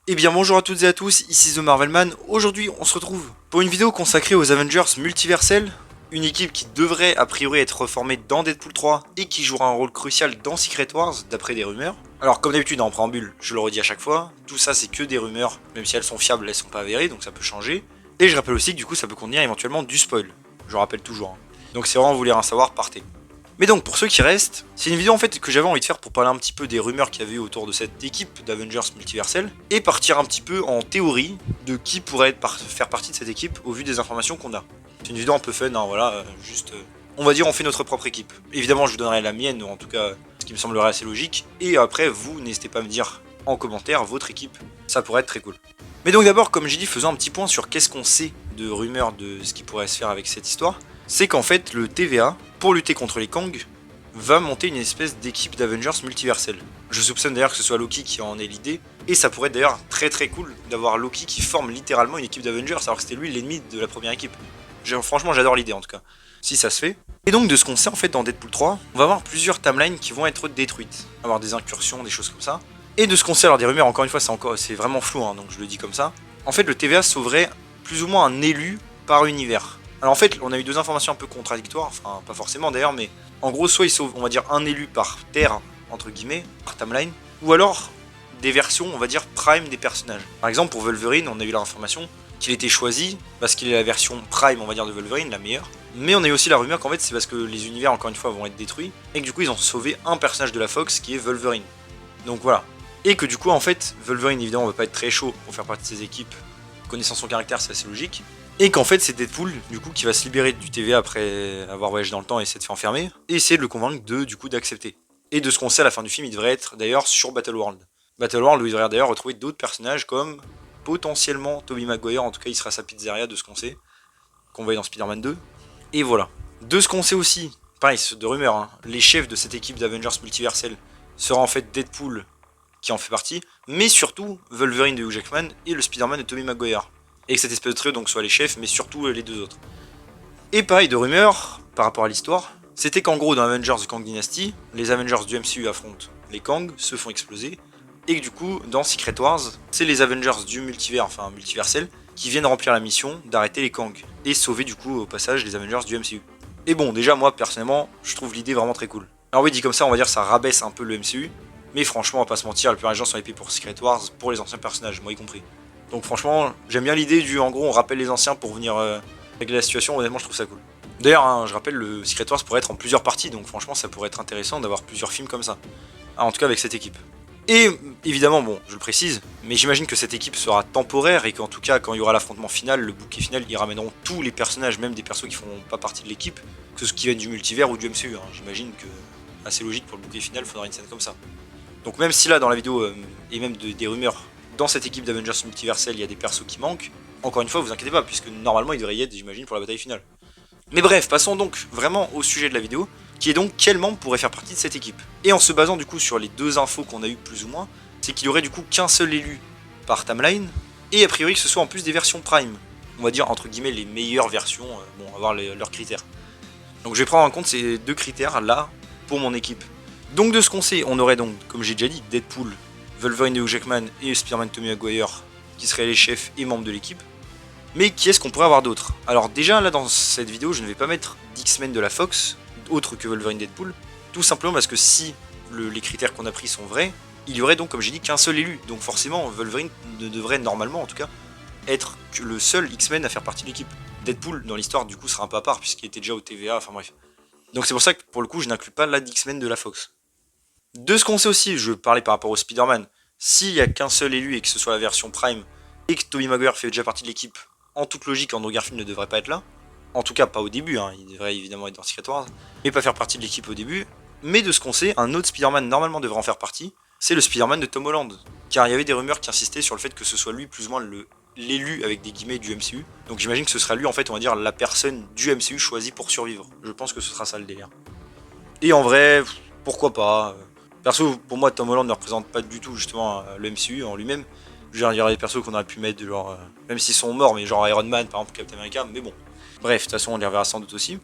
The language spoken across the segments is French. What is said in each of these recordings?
Eh bien bonjour à toutes et à tous, ici The Marvelman. Aujourd'hui on se retrouve pour une vidéo consacrée aux Avengers Multiversels, une équipe qui devrait a priori être reformée dans Deadpool 3 et qui jouera un rôle crucial dans Secret Wars d'après des rumeurs. Alors comme d'habitude en préambule, je le redis à chaque fois, tout ça c'est que des rumeurs, même si elles sont fiables, elles sont pas avérées, donc ça peut changer. Et je rappelle aussi que du coup ça peut contenir éventuellement du spoil, je rappelle toujours. Donc si vraiment vous voulez rien savoir, partez. Mais donc pour ceux qui restent, c'est une vidéo en fait que j'avais envie de faire pour parler un petit peu des rumeurs qu'il y avait eu autour de cette équipe d'Avengers Multiversel et partir un petit peu en théorie de qui pourrait faire partie de cette équipe au vu des informations qu'on a. C'est une vidéo un peu fun, hein, voilà, juste on va dire on fait notre propre équipe. Évidemment je vous donnerai la mienne ou en tout cas ce qui me semblerait assez logique et après vous n'hésitez pas à me dire en commentaire votre équipe, ça pourrait être très cool. Mais donc d'abord comme j'ai dit faisons un petit point sur qu'est-ce qu'on sait de rumeurs de ce qui pourrait se faire avec cette histoire. C'est qu'en fait le TVA, pour lutter contre les Kang, va monter une espèce d'équipe d'Avengers multiverselle. Je soupçonne d'ailleurs que ce soit Loki qui en ait l'idée, et ça pourrait être d'ailleurs très cool d'avoir Loki qui forme littéralement une équipe d'Avengers alors que c'était lui l'ennemi de la première équipe. Franchement j'adore l'idée en tout cas, si ça se fait. Et donc de ce qu'on sait en fait dans Deadpool 3, on va avoir plusieurs timelines qui vont être détruites, avoir des incursions, des choses comme ça. Et de ce qu'on sait, alors des rumeurs encore une fois c'est vraiment flou hein, donc je le dis comme ça. En fait le TVA sauverait plus ou moins un élu par univers. Alors en fait, on a eu deux informations un peu contradictoires, enfin pas forcément d'ailleurs, mais en gros, soit il sauve, on va dire, un élu par terre, entre guillemets, par timeline, ou alors des versions, on va dire, prime des personnages. Par exemple, pour Wolverine, on a eu l'information qu'il était choisi parce qu'il est la version prime, on va dire, de Wolverine, la meilleure. Mais on a eu aussi la rumeur qu'en fait, c'est parce que les univers, encore une fois, vont être détruits, et que du coup, ils ont sauvé un personnage de la Fox qui est Wolverine. Donc voilà. Et que du coup, en fait, Wolverine, évidemment, va pas être très chaud pour faire partie de ces équipes. Connaissant son caractère, c'est assez logique. Et qu'en fait c'est Deadpool du coup qui va se libérer du TVA après avoir voyagé dans le temps et s'être fait enfermer et essayer de le convaincre d'accepter. Et de ce qu'on sait à la fin du film, il devrait être d'ailleurs sur Battleworld. Battleworld où il devrait d'ailleurs retrouver d'autres personnages comme potentiellement Tobey Maguire, en tout cas il sera sa pizzeria de ce qu'on sait, qu'on voyait dans Spider-Man 2. Et voilà. De ce qu'on sait aussi, pareil c'est de rumeurs, hein, les chefs de cette équipe d'Avengers Multiversel sera en fait Deadpool qui en fait partie, mais surtout Wolverine de Hugh Jackman et le Spider-Man de Tobey Maguire. Et que cette espèce de trio donc soit les chefs, mais surtout les deux autres. Et pareil de rumeurs, par rapport à l'histoire, c'était qu'en gros dans Avengers The Kang Dynasty, les Avengers du MCU affrontent les Kang, se font exploser, et que du coup, dans Secret Wars, c'est les Avengers du multivers, enfin multiversel, qui viennent remplir la mission d'arrêter les Kang, et sauver du coup au passage les Avengers du MCU. Et bon, déjà moi personnellement, je trouve l'idée vraiment très cool. Alors oui, dit comme ça, on va dire ça rabaisse un peu le MCU, mais franchement, on va pas se mentir, la plupart des gens sont épais pour Secret Wars, pour les anciens personnages, moi y compris. Donc franchement, j'aime bien l'idée du, en gros, on rappelle les anciens pour venir régler la situation, honnêtement je trouve ça cool. D'ailleurs, hein, je rappelle, le Secret Wars pourrait être en plusieurs parties, donc franchement ça pourrait être intéressant d'avoir plusieurs films comme ça. Ah, en tout cas avec cette équipe. Et évidemment, bon, je le précise, mais j'imagine que cette équipe sera temporaire et qu'en tout cas, quand il y aura l'affrontement final, le bouquet final, ils ramèneront tous les personnages, même des persos qui font pas partie de l'équipe, que ceux qui viennent du multivers ou du MCU. Hein. J'imagine que, assez logique pour le bouquet final, il faudra une scène comme ça. Donc même si là, dans la vidéo, et même des rumeurs, dans cette équipe d'Avengers Multiversel, il y a des persos qui manquent, encore une fois, vous inquiétez pas, puisque normalement, il devrait y être, j'imagine, pour la bataille finale. Mais bref, passons donc vraiment au sujet de la vidéo, qui est donc quel membre pourrait faire partie de cette équipe. Et en se basant du coup sur les deux infos qu'on a eues plus ou moins, c'est qu'il y aurait du coup qu'un seul élu par timeline, et a priori que ce soit en plus des versions Prime. On va dire entre guillemets les meilleures versions, bon, on va voir leurs critères. Donc je vais prendre en compte ces deux critères là pour mon équipe. Donc de ce qu'on sait, on aurait donc, comme j'ai déjà dit, Deadpool, Wolverine de Hugh Jackman et Spider-Man Tobey Maguire qui seraient les chefs et membres de l'équipe. Mais qui est-ce qu'on pourrait avoir d'autre? Alors déjà là dans cette vidéo je ne vais pas mettre d'X-Men de la Fox, autre que Wolverine Deadpool, tout simplement parce que si les critères qu'on a pris sont vrais, il y aurait donc comme j'ai dit qu'un seul élu, donc forcément Wolverine ne devrait normalement en tout cas être que le seul X-Men à faire partie de l'équipe. Deadpool dans l'histoire du coup sera un peu à part puisqu'il était déjà au TVA, enfin bref. Donc c'est pour ça que pour le coup je n'inclus pas là d'X-Men de la Fox. De ce qu'on sait aussi, je parlais par rapport au Spider-Man, s'il n'y a qu'un seul élu et que ce soit la version Prime, et que Tobey Maguire fait déjà partie de l'équipe, en toute logique, Andrew Garfield ne devrait pas être là. En tout cas, pas au début, hein. Il devrait évidemment être dans Secret Wars, mais pas faire partie de l'équipe au début. Mais de ce qu'on sait, un autre Spider-Man normalement devrait en faire partie, c'est le Spider-Man de Tom Holland. Car il y avait des rumeurs qui insistaient sur le fait que ce soit lui plus ou moins l'élu avec des guillemets du MCU. Donc j'imagine que ce sera lui en fait, on va dire, la personne du MCU choisie pour survivre. Je pense que ce sera ça le délire. Et en vrai, pourquoi pas. Perso, pour moi, Tom Holland ne représente pas du tout justement le MCU en lui-même. Je veux dire, il y aurait des persos qu'on aurait pu mettre, genre, même s'ils sont morts, mais genre Iron Man, par exemple, Captain America, mais bon. Bref, de toute façon, on les reverra sans doute aussi.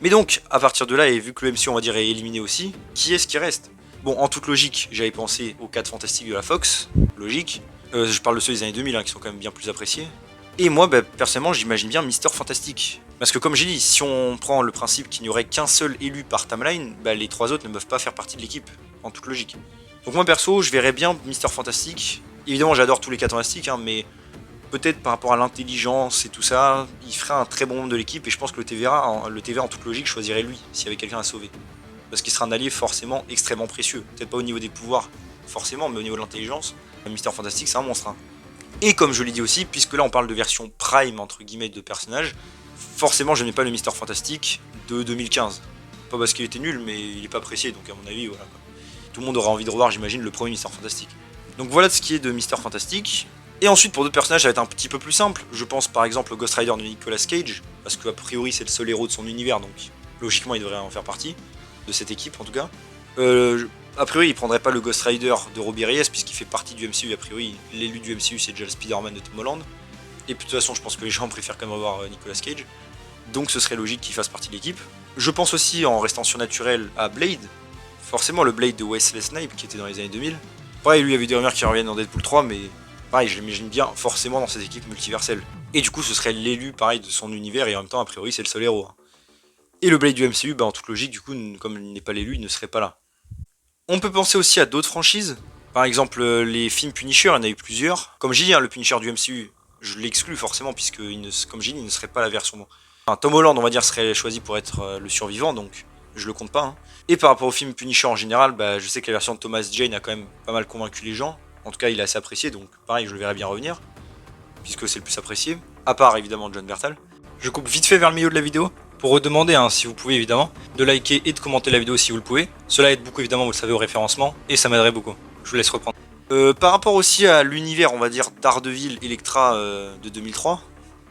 Mais donc, à partir de là, et vu que le MCU, on va dire, est éliminé aussi, qui est-ce qui reste? Bon, en toute logique, j'avais pensé aux 4 Fantastiques de la Fox, logique. Je parle de ceux des années 2000 hein, qui sont quand même bien plus appréciés. Et moi, bah, personnellement, j'imagine bien Mister Fantastic. Parce que comme j'ai dit, si on prend le principe qu'il n'y aurait qu'un seul élu par timeline, bah, les 3 autres ne peuvent pas faire partie de l'équipe, en toute logique. Donc moi perso, je verrais bien Mister Fantastic. Évidemment, j'adore tous les 4 fantastiques, hein, mais peut-être par rapport à l'intelligence et tout ça, il ferait un très bon membre de l'équipe, et je pense que le TVA en toute logique choisirait lui, s'il y avait quelqu'un à sauver. Parce qu'il sera un allié forcément extrêmement précieux. Peut-être pas au niveau des pouvoirs, forcément, mais au niveau de l'intelligence, Mister Fantastic c'est un monstre. Hein. Et comme je l'ai dit aussi, puisque là on parle de version prime entre guillemets de personnage, forcément je n'ai pas le Mister Fantastic de 2015. Pas parce qu'il était nul, mais il est pas apprécié, donc à mon avis, voilà. Tout le monde aura envie de revoir, j'imagine, le premier Mister Fantastic. Donc voilà de ce qui est de Mister Fantastic. Et ensuite pour d'autres personnages ça va être un petit peu plus simple. Je pense par exemple au Ghost Rider de Nicolas Cage, parce qu'a priori c'est le seul héros de son univers, donc logiquement il devrait en faire partie, de cette équipe en tout cas. A priori, il prendrait pas le Ghost Rider de Robbie Reyes puisqu'il fait partie du MCU. A priori, l'élu du MCU c'est déjà le Spider-Man de Tom Holland. Et puis de toute façon, je pense que les gens préfèrent quand même avoir Nicolas Cage. Donc ce serait logique qu'il fasse partie de l'équipe. Je pense aussi, en restant surnaturel, à Blade. Forcément, le Blade de Wesley Snipes qui était dans les années 2000. Pareil, lui, il y avait des rumeurs qui reviennent dans Deadpool 3, mais pareil, je l'imagine bien forcément dans cette équipe multiverselle. Et du coup, ce serait l'élu pareil de son univers et en même temps, a priori, c'est le seul héros. Et le Blade du MCU, bah, en toute logique, du coup, comme il n'est pas l'élu, il ne serait pas là. On peut penser aussi à d'autres franchises. Par exemple, les films Punisher, il y en a eu plusieurs. Comme j'ai dit, hein, le Punisher du MCU, je l'exclus forcément, puisque, comme j'ai dit, il ne serait pas la version... Enfin, Tom Holland, on va dire, serait choisi pour être le survivant, donc je le compte pas. Hein. Et par rapport au film Punisher en général, bah, je sais que la version de Thomas Jane a quand même pas mal convaincu les gens. En tout cas, il est assez apprécié, donc pareil, je le verrais bien revenir, puisque c'est le plus apprécié. À part, évidemment, John Bertal. Je coupe vite fait vers le milieu de la vidéo. Pour redemander, hein, si vous pouvez évidemment, de liker et de commenter la vidéo si vous le pouvez. Cela aide beaucoup évidemment, vous le savez, au référencement, et ça m'aiderait beaucoup. Je vous laisse reprendre. Par rapport aussi à l'univers, on va dire, Daredevil, Elektra de 2003,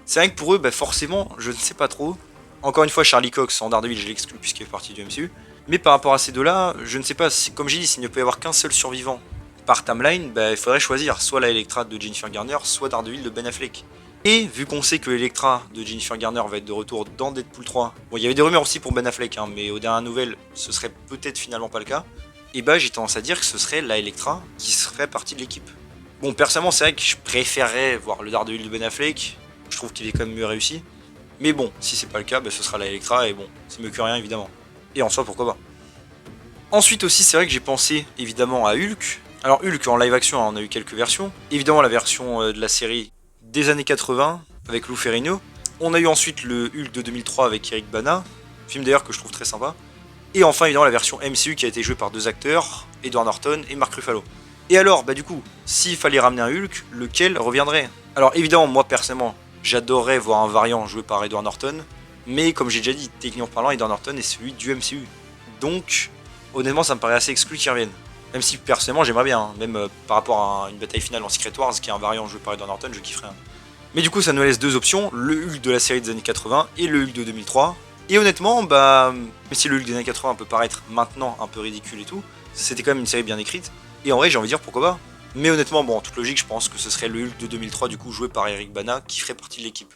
c'est vrai que pour eux, bah, forcément, je ne sais pas trop. Encore une fois, Charlie Cox en Daredevil, je l'exclus puisqu'il fait partie du MCU. Mais par rapport à ces deux-là, je ne sais pas, comme j'ai dit, s'il ne peut y avoir qu'un seul survivant par timeline, bah, il faudrait choisir soit la Elektra de Jennifer Garner, soit Daredevil de Ben Affleck. Et vu qu'on sait que Elektra de Jennifer Garner va être de retour dans Deadpool 3, bon il y avait des rumeurs aussi pour Ben Affleck, hein, mais aux dernières nouvelles ce serait peut-être finalement pas le cas, et bah j'ai tendance à dire que ce serait la Elektra qui serait partie de l'équipe. Bon personnellement c'est vrai que je préférerais voir le Daredevil de Ben Affleck, je trouve qu'il est quand même mieux réussi, mais bon si c'est pas le cas bah, ce sera la Elektra et bon c'est mieux que rien évidemment, et en soi pourquoi pas. Ensuite aussi c'est vrai que j'ai pensé évidemment à Hulk. Alors Hulk en live action on a eu quelques versions, évidemment la version de la série des années 80 avec Lou Ferrigno. On a eu ensuite le Hulk de 2003 avec Eric Bana, film d'ailleurs que je trouve très sympa. Et enfin évidemment la version MCU qui a été jouée par 2 acteurs, Edward Norton et Mark Ruffalo. Et alors, bah du coup, s'il fallait ramener un Hulk, lequel reviendrait? Alors évidemment, moi personnellement, j'adorerais voir un variant joué par Edward Norton, mais comme j'ai déjà dit, techniquement parlant, Edward Norton est celui du MCU. Donc, honnêtement, ça me paraît assez exclu qu'il revienne. Même si personnellement j'aimerais bien, hein. Même par rapport à une bataille finale en Secret Wars qui est un variant joué par Edward Norton, je kifferais. Hein. Mais du coup ça nous laisse 2 options, le Hulk de la série des années 80 et le Hulk de 2003. Et honnêtement, bah, même si le Hulk des années 80 peut paraître maintenant un peu ridicule et tout, c'était quand même une série bien écrite. Et en vrai j'ai envie de dire pourquoi pas. Mais honnêtement, bon, en toute logique, je pense que ce serait le Hulk de 2003 du coup joué par Eric Bana qui ferait partie de l'équipe.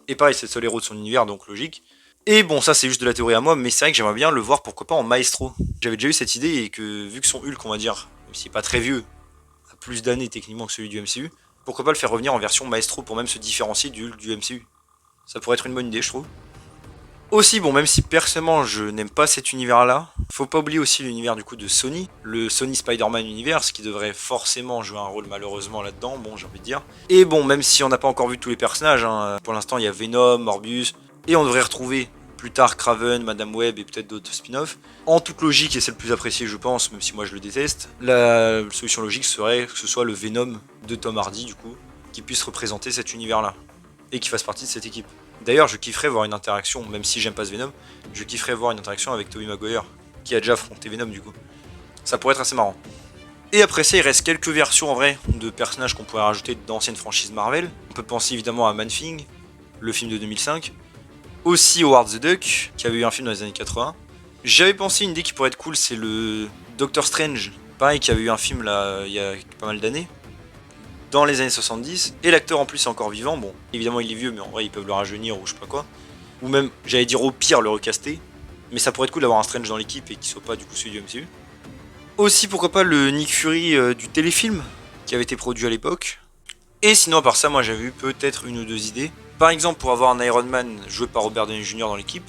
Et pareil, c'est le seul héros de son univers, donc logique. Et bon, ça c'est juste de la théorie à moi, mais c'est vrai que j'aimerais bien le voir pourquoi pas en Maestro. J'avais déjà eu cette idée et que vu que son Hulk, on va dire, même s'il est pas très vieux, a plus d'années techniquement que celui du MCU, pourquoi pas le faire revenir en version Maestro pour même se différencier du Hulk du MCU. Ça pourrait être une bonne idée, je trouve. Aussi, bon, même si personnellement je n'aime pas cet univers-là, faut pas oublier aussi l'univers du coup de Sony, le Sony Spider-Man Universe qui devrait forcément jouer un rôle malheureusement là-dedans, bon, j'ai envie de dire. Et bon, même si on n'a pas encore vu tous les personnages, hein, pour l'instant il y a Venom, Morbius, et on devrait retrouver plus tard Kraven, Madame Web et peut-être d'autres spin-offs. En toute logique, et c'est le plus apprécié je pense, même si moi je le déteste, la solution logique serait que ce soit le Venom de Tom Hardy du coup, qui puisse représenter cet univers-là, et qui fasse partie de cette équipe. D'ailleurs, je kifferais voir une interaction, même si j'aime pas ce Venom, je kifferais voir une interaction avec Tobey Maguire, qui a déjà affronté Venom du coup. Ça pourrait être assez marrant. Et après ça, il reste quelques versions en vrai de personnages qu'on pourrait rajouter d'anciennes franchises Marvel. On peut penser évidemment à Man-Thing, le film de 2005. Aussi Howard the Duck, qui avait eu un film dans les années 80. J'avais pensé une idée qui pourrait être cool, c'est le Doctor Strange, pareil, qui avait eu un film là il y a pas mal d'années, dans les années 70, et l'acteur en plus est encore vivant, bon, évidemment il est vieux, mais en vrai ils peuvent le rajeunir ou je sais pas quoi, ou même, j'allais dire au pire, le recaster, mais ça pourrait être cool d'avoir un Strange dans l'équipe et qu'il soit pas du coup celui du MCU. Aussi pourquoi pas le Nick Fury du téléfilm, qui avait été produit à l'époque, Et sinon à part ça, moi j'avais eu peut-être une ou deux idées. Par exemple, pour avoir un Iron Man joué par Robert Downey Jr. dans l'équipe,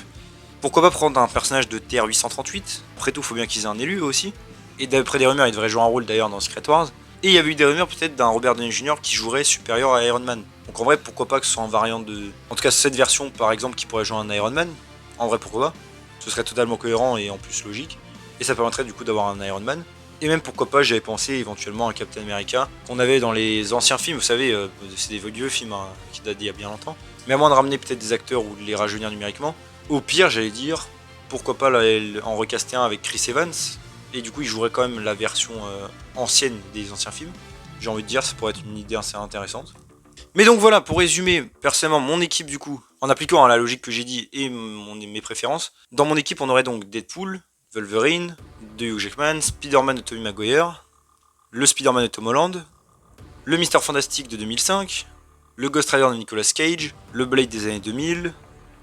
pourquoi pas prendre un personnage de TR-838? Après tout, faut bien qu'ils aient un élu aussi. Et d'après des rumeurs, il devrait jouer un rôle d'ailleurs dans Secret Wars. Et il y avait eu des rumeurs peut-être d'un Robert Downey Jr. qui jouerait supérieur à Iron Man. Donc en vrai, pourquoi pas que ce soit un variant de... En tout cas, cette version par exemple qui pourrait jouer un Iron Man. En vrai, pourquoi pas? Ce serait totalement cohérent et en plus logique. Et ça permettrait du coup d'avoir un Iron Man. Et même pourquoi pas, j'avais pensé éventuellement à Captain America, qu'on avait dans les anciens films, vous savez, c'est des vieux films hein, qui datent d'il y a bien longtemps. Mais à moins de ramener peut-être des acteurs ou de les rajeunir numériquement, au pire, j'allais dire, pourquoi pas en recaster un avec Chris Evans, et du coup il jouerait quand même la version ancienne des anciens films. J'ai envie de dire, ça pourrait être une idée assez intéressante. Mais donc voilà, pour résumer, personnellement, mon équipe du coup, en appliquant la logique que j'ai dit et mes préférences, dans mon équipe on aurait donc Deadpool, Wolverine, de Hugh Jackman, Spider-Man de Tobey Maguire, le Spider-Man de Tom Holland, le Mister Fantastic de 2005, le Ghost Rider de Nicolas Cage, le Blade des années 2000,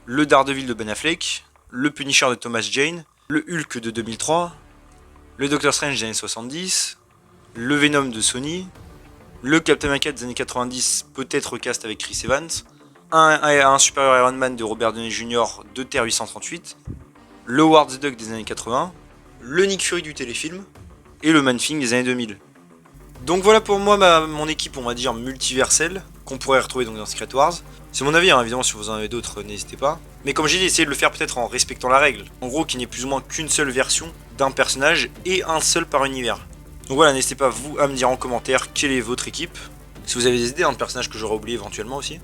le Daredevil de Ben Affleck, le Punisher de Thomas Jane, le Hulk de 2003, le Doctor Strange des années 70, le Venom de Sony, le Captain America des années 90, peut-être recast avec Chris Evans, un supérieur Iron Man de Robert Downey Jr. de Terre 838, le Howard the Duck des années 80, le Nick Fury du téléfilm, et le Man-Thing des années 2000. Donc voilà pour moi mon équipe, on va dire, multiverselle, qu'on pourrait retrouver donc dans Secret Wars. C'est mon avis, hein, évidemment, si vous en avez d'autres, n'hésitez pas. Mais comme j'ai dit, essayez de le faire peut-être en respectant la règle. En gros, qu'il n'y ait plus ou moins qu'une seule version d'un personnage et un seul par univers. Donc voilà, n'hésitez pas vous à me dire en commentaire quelle est votre équipe. Si vous avez des idées, de personnages que j'aurais oublié éventuellement aussi.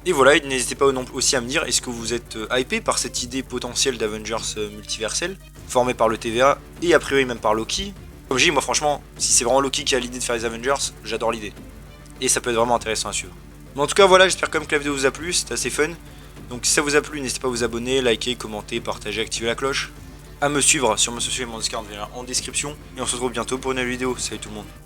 Et voilà, n'hésitez pas aussi à me dire, est-ce que vous êtes hypé par cette idée potentielle d'Avengers multiversel, formée par le TVA et a priori même par Loki. Comme j'ai dit, moi franchement, si c'est vraiment Loki qui a l'idée de faire les Avengers, j'adore l'idée. Et ça peut être vraiment intéressant à suivre. Mais en tout cas voilà, j'espère quand même que la vidéo vous a plu, c'était assez fun. Donc si ça vous a plu, n'hésitez pas à vous abonner, liker, commenter, partager, activer la cloche. À me suivre sur mon social et mon Discord en description. Et on se retrouve bientôt pour une nouvelle vidéo. Salut tout le monde.